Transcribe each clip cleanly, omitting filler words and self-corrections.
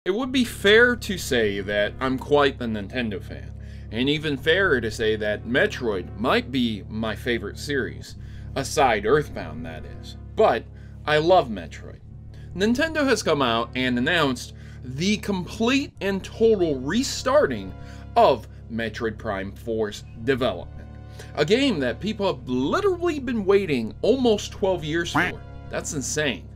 It would be fair to say that I'm quite the Nintendo fan, and even fairer to say that Metroid might be my favorite series, aside Earthbound that is, but I love Metroid. Nintendo has come out and announced the complete and total restarting of Metroid Prime 4's development. A game that people have literally been waiting almost 12 years for. That's insane.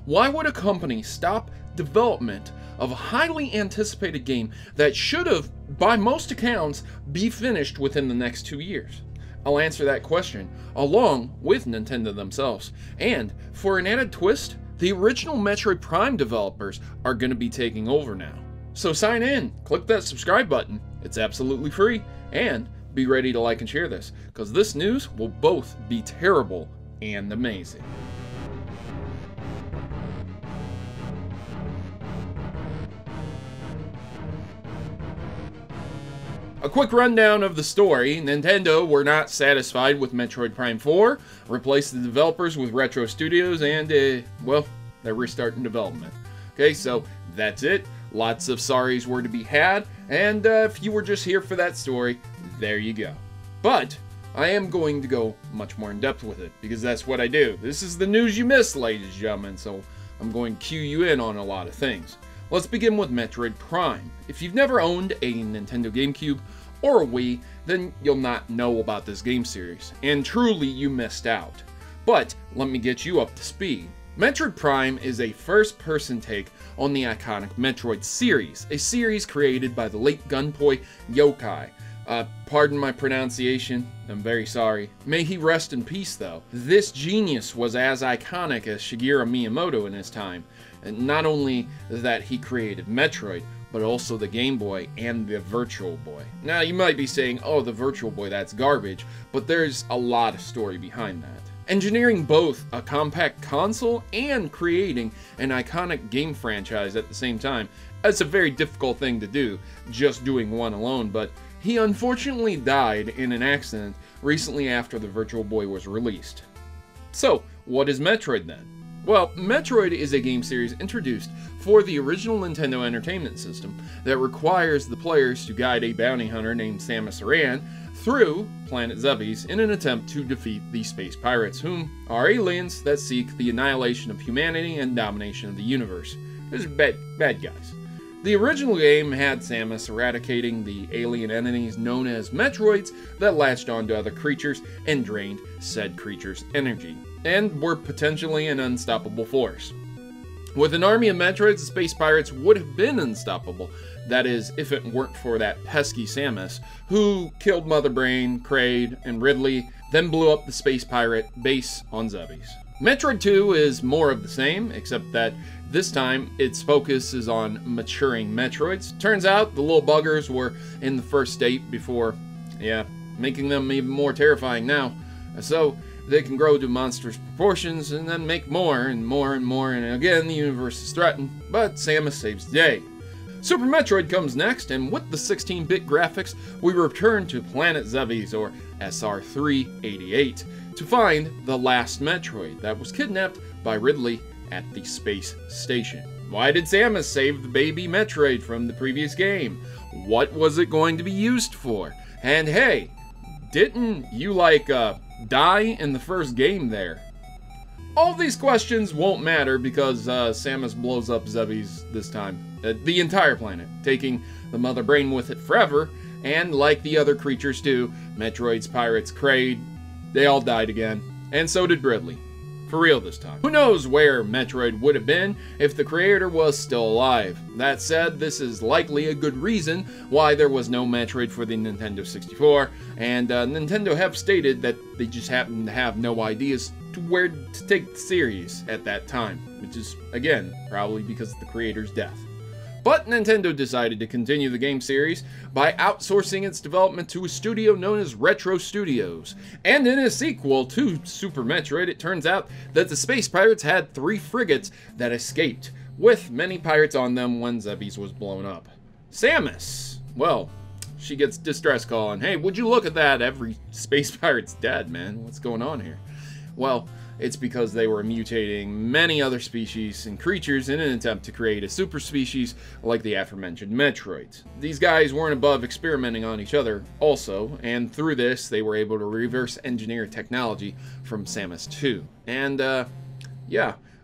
Why would a company stop development of a highly anticipated game that should have, by most accounts, be finished within the next 2 years? I'll answer that question, along with Nintendo themselves. And, for an added twist, the original Metroid Prime developers are going to be taking over now. So sign in, click that subscribe button, it's absolutely free, and be ready to like and share this, because this news will both be terrible and amazing. A quick rundown of the story. Nintendo were not satisfied with Metroid Prime 4, replaced the developers with Retro Studios, and, well, they're restarting development. Okay, so that's it. Lots of sorries were to be had, and if you were just here for that story, there you go. But I am going to go much more in depth with it, because that's what I do. This is the news you missed, ladies and gentlemen, so I'm going to cue you in on a lot of things. Let's begin with Metroid Prime. If you've never owned a Nintendo GameCube or a Wii, then you'll not know about this game series, and truly you missed out. But let me get you up to speed. Metroid Prime is a first-person take on the iconic Metroid series, a series created by the late Gunpei Yokoi. Pardon my pronunciation, I'm very sorry. May he rest in peace though. This genius was as iconic as Shigeru Miyamoto in his time. And not only that he created Metroid, but also the Game Boy and the Virtual Boy. Now you might be saying, oh, the Virtual Boy, that's garbage, but there's a lot of story behind that. Engineering both a compact console and creating an iconic game franchise at the same time, that's a very difficult thing to do, just doing one alone, but he unfortunately died in an accident recently after the Virtual Boy was released. So, what is Metroid then? Well, Metroid is a game series introduced for the original Nintendo Entertainment System that requires the players to guide a bounty hunter named Samus Aran through planet Zebes in an attempt to defeat the space pirates, whom are aliens that seek the annihilation of humanity and domination of the universe. These are bad guys. The original game had Samus eradicating the alien entities known as Metroids that latched onto other creatures and drained said creatures' energy, and were potentially an unstoppable force. With an army of Metroids, the space pirates would have been unstoppable. That is, if it weren't for that pesky Samus, who killed Mother Brain, Kraid, and Ridley, then blew up the space pirate base on Zebes. Metroid 2 is more of the same, except that this time its focus is on maturing Metroids. Turns out the little buggers were in the first state before, making them even more terrifying now. So they can grow to monstrous proportions and then make more and more and more, and again the universe is threatened, but Samus saves the day. Super Metroid comes next, and with the 16-bit graphics, we return to Planet Zebes, or SR388, to find the last Metroid that was kidnapped by Ridley at the space station. Why did Samus save the baby Metroid from the previous game? What was it going to be used for? And hey, didn't you die in the first game there? All these questions won't matter because Samus blows up Zebes this time. The entire planet, taking the Mother Brain with it forever, and like the other creatures too, Metroids, Pirates, Kraid, they all died again, and so did Ridley. For real this time. Who knows where Metroid would have been if the creator was still alive. That said, this is likely a good reason why there was no Metroid for the Nintendo 64, and Nintendo have stated that they just happen to have no ideas to where to take the series at that time, which is, again, probably because of the creator's death. But Nintendo decided to continue the game series by outsourcing its development to a studio known as Retro Studios. And in a sequel to Super Metroid, it turns out that the space pirates had 3 frigates that escaped, with many pirates on them when Zebes was blown up. Samus, well, she gets distress call, and hey, would you look at that, every space pirate's dead, man. What's going on here? Well, It's because they were mutating many other species and creatures in an attempt to create a super species like the aforementioned Metroids. These guys weren't above experimenting on each other also, and through this they were able to reverse engineer technology from Samus 2. And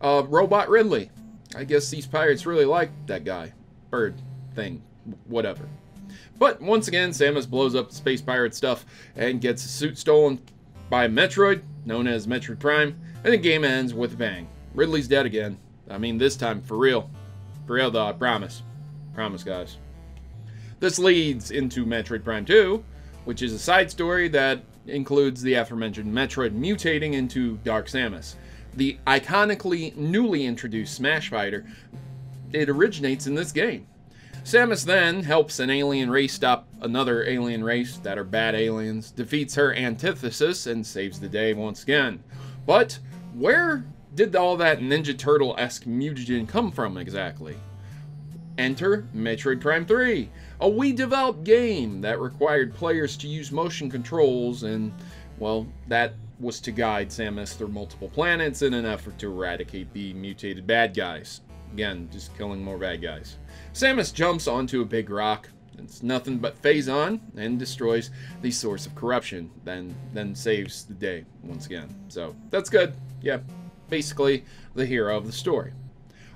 Robot Ridley. I guess these pirates really like that guy. Bird thing. Whatever. But once again, Samus blows up the space pirate stuff and gets his suit stolen by a Metroid, known as Metroid Prime, and the game ends with a bang. Ridley's dead again. I mean, this time for real. For real though, I promise. Promise, guys. This leads into Metroid Prime 2, which is a side story that includes the aforementioned Metroid mutating into Dark Samus. The iconically newly introduced Smash Fighter, it originates in this game. Samus then helps an alien race stop another alien race that are bad aliens, defeats her antithesis, and saves the day once again. But where did all that Ninja Turtle-esque mutagen come from exactly? Enter Metroid Prime 3, a Wii-developed game that required players to use motion controls, and, well, that was to guide Samus through multiple planets in an effort to eradicate the mutated bad guys. Again, just killing more bad guys. Samus jumps onto a big rock. It's nothing but phase on and destroys the source of corruption, then saves the day once again. So that's good. Yeah, basically the hero of the story.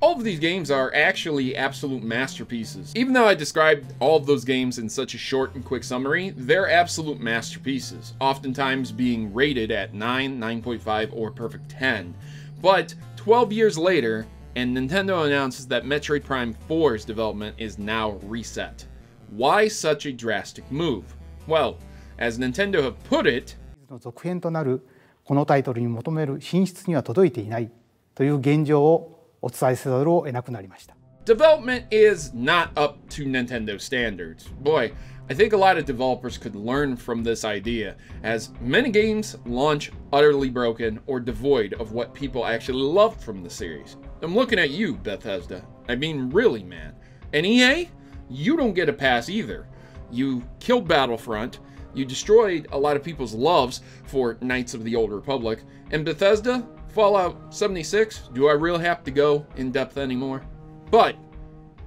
All of these games are actually absolute masterpieces. Even though I described all of those games in such a short and quick summary, they're absolute masterpieces, oftentimes being rated at 9, 9.5, or perfect 10. But 12 years later, and Nintendo announces that Metroid Prime 4's development is now reset. Why such a drastic move? Well, as Nintendo have put it, 続編となるこのタイトルに求める品質には届いていないという現状をお伝えせざるを得なくなりました。 Development is not up to Nintendo standards. Boy, I think a lot of developers could learn from this idea, as many games launch utterly broken or devoid of what people actually loved from the series. I'm looking at you, Bethesda. I mean, really, man. And EA? You don't get a pass either. You killed Battlefront, you destroyed a lot of people's loves for Knights of the Old Republic, and Bethesda? Fallout 76? Do I really have to go in depth anymore? But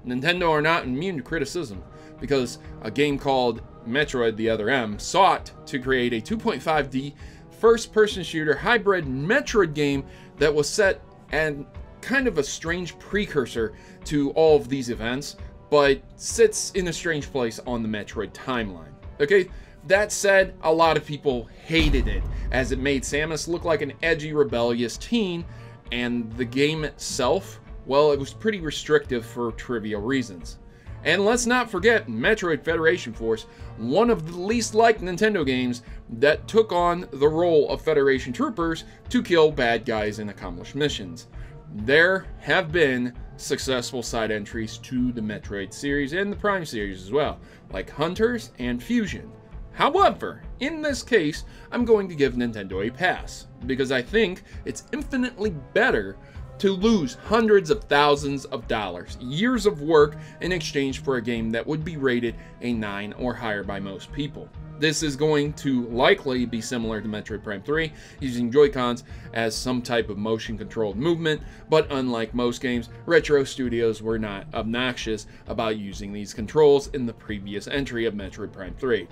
Nintendo are not immune to criticism, because a game called Metroid the Other M sought to create a 2.5D first-person shooter hybrid Metroid game that was set and kind of a strange precursor to all of these events, but sits in a strange place on the Metroid timeline. Okay, that said, a lot of people hated it, as it made Samus look like an edgy, rebellious teen, and the game itself, well, it was pretty restrictive for trivial reasons. And let's not forget Metroid Federation Force, one of the least liked Nintendo games that took on the role of Federation troopers to kill bad guys and accomplish missions. There have been successful side entries to the Metroid series and the Prime series as well, like Hunters and Fusion. However, in this case, I'm going to give Nintendo a pass, because I think it's infinitely better to lose hundreds of thousands of dollars, years of work, in exchange for a game that would be rated a 9 or higher by most people. This is going to likely be similar to Metroid Prime 3, using Joy-Cons as some type of motion-controlled movement, but unlike most games, Retro Studios were not obnoxious about using these controls in the previous entry of Metroid Prime 3.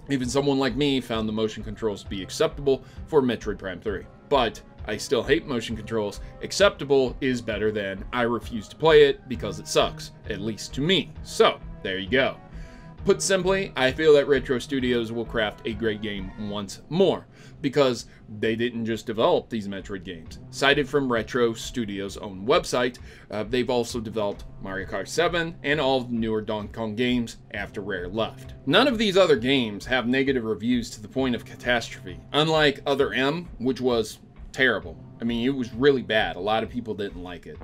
Even someone like me found the motion controls to be acceptable for Metroid Prime 3. But I still hate motion controls. Acceptable is better than I refuse to play it because it sucks, at least to me. So, there you go. Put simply, I feel that Retro Studios will craft a great game once more, because they didn't just develop these Metroid games. Cited from Retro Studios' own website, they've also developed Mario Kart 7 and all of the newer Donkey Kong games after Rare left. None of these other games have negative reviews to the point of catastrophe, unlike Other M, which was terrible. I mean, it was really bad. A lot of people didn't like it.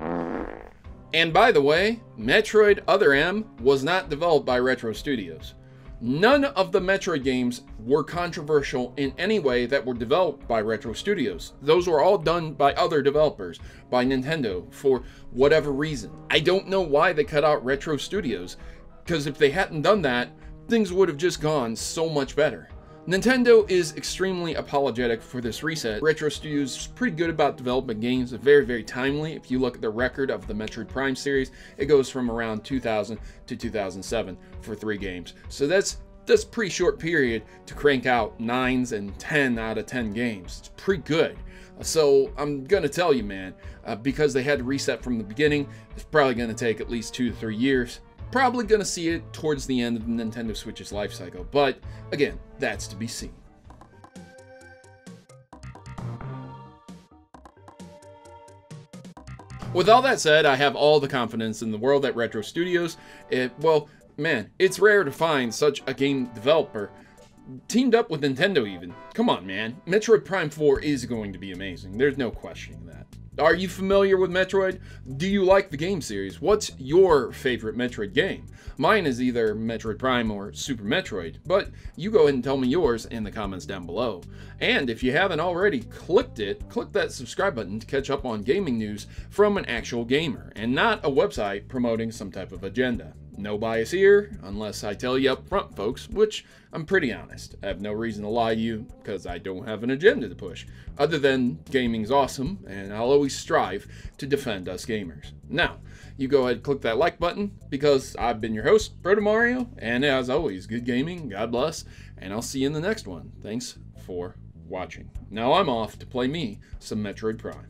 And by the way, Metroid Other M was not developed by Retro Studios. None of the Metroid games were controversial in any way that were developed by Retro Studios. Those were all done by other developers, by Nintendo, for whatever reason. I don't know why they cut out Retro Studios, because if they hadn't done that, things would have just gone so much better. Nintendo is extremely apologetic for this reset. Retro Studios is pretty good about developing games, very, very timely. If you look at the record of the Metroid Prime series, it goes from around 2000 to 2007 for 3 games. So that's a pretty short period to crank out 9s and 10 out of 10 games. It's pretty good. So I'm gonna tell you, man, because they had to reset from the beginning, it's probably gonna take at least 2 to 3 years. Probably gonna see it towards the end of the Nintendo Switch's life cycle, but again, that's to be seen. With all that said, I have all the confidence in the world at Retro Studios. Well, man, it's rare to find such a game developer teamed up with Nintendo even. Come on, man. Metroid Prime 4 is going to be amazing. There's no questioning that. Are you familiar with Metroid? Do you like the game series? What's your favorite Metroid game? Mine is either Metroid Prime or Super Metroid, but you go ahead and tell me yours in the comments down below. And if you haven't already clicked that subscribe button to catch up on gaming news from an actual gamer, and not a website promoting some type of agenda. No bias here, unless I tell you up front, folks, which I'm pretty honest. I have no reason to lie to you, because I don't have an agenda to push, other than gaming's awesome, and I'll always strive to defend us gamers. Now, you go ahead and click that like button, because I've been your host, Protomario, and as always, good gaming, God bless, and I'll see you in the next one. Thanks for watching. Now I'm off to play me some Metroid Prime.